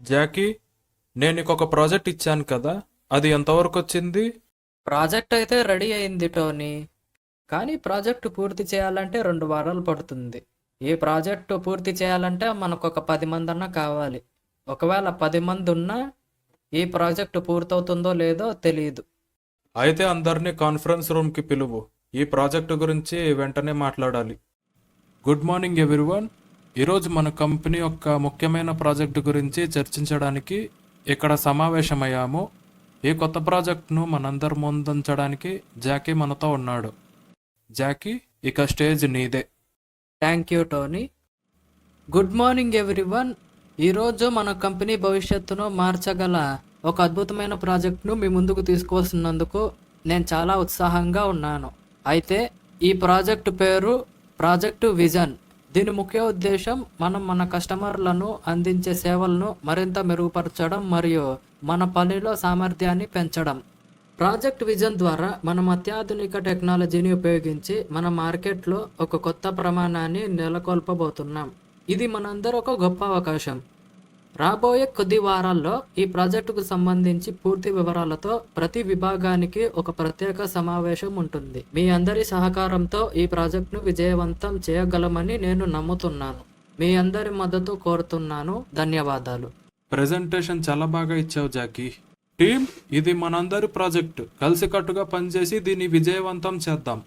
Jackie, నేను నీకు ఒక ప్రాజెక్ట్ ఇచ్చాను కదా, అది ఎంతవరకు వచ్చింది? ప్రాజెక్ట్ అయితే రెడీ అయింది టోనీ. కానీ ప్రాజెక్టు పూర్తి చేయాలంటే 2 వారాలు పడుతుంది. ఈ ప్రాజెక్టు పూర్తి చేయాలంటే మనకు ఒక 10 మంది అన్నా కావాలి. ఒకవేళ 10 మంది ఉన్నా ఈ ప్రాజెక్టు పూర్తవుతుందో లేదో తెలియదు. అయితే అందరినీ కాన్ఫరెన్స్ రూమ్కి పిలువు. ఈ ప్రాజెక్టు గురించి వెంటనే మాట్లాడాలి. Good morning everyone. ఈరోజు మన కంపెనీ యొక్క ముఖ్యమైన ప్రాజెక్టు గురించి చర్చించడానికి ఇక్కడ సమావేశమయ్యాము. ఈ కొత్త ప్రాజెక్టును మనందరి ముందుంచడానికి జాకీ మనతో ఉన్నాడు. జాకీ, ఇక స్టేజ్ నీదే. Thank you Tony. Good morning everyone. ఈరోజు మన కంపెనీ భవిష్యత్తును మార్చగల ఒక అద్భుతమైన ప్రాజెక్ట్ను మీ ముందుకు తీసుకువస్తున్నందుకు నేను చాలా ఉత్సాహంగా ఉన్నాను. అయితే ఈ ప్రాజెక్టు పేరు ప్రాజెక్టు విజన్. దీని ముఖ్య ఉద్దేశం మనం మన కస్టమర్లను అందించే సేవలను మరింత మెరుగుపరచడం మరియు మన పనిలో సామర్థ్యాన్ని పెంచడం. ప్రాజెక్ట్ విజన్ ద్వారా మనం అత్యాధునిక టెక్నాలజీని ఉపయోగించి మన మార్కెట్లో ఒక కొత్త ప్రమాణాన్ని నెలకొల్పబోతున్నాం. ఇది మనందరూ ఒక గొప్ప అవకాశం. రాబోయే కొద్ది వారాల్లో ఈ ప్రాజెక్టుకు సంబంధించి పూర్తి వివరాలతో ప్రతి విభాగానికి ఒక ప్రత్యేక సమావేశం ఉంటుంది. మీ అందరి సహకారంతో ఈ ప్రాజెక్టును విజయవంతం చేయగలమని నేను నమ్ముతున్నాను. మీ అందరి మద్దతు కోరుతున్నాను. ధన్యవాదాలు. ప్రెజెంటేషన్ చాలా బాగా ఇచ్చావు జాకీ. టీమ్, ఇది మనందరి ప్రాజెక్టు. కలిసికట్టుగా పనిచేసి దీన్ని విజయవంతం చేద్దాం.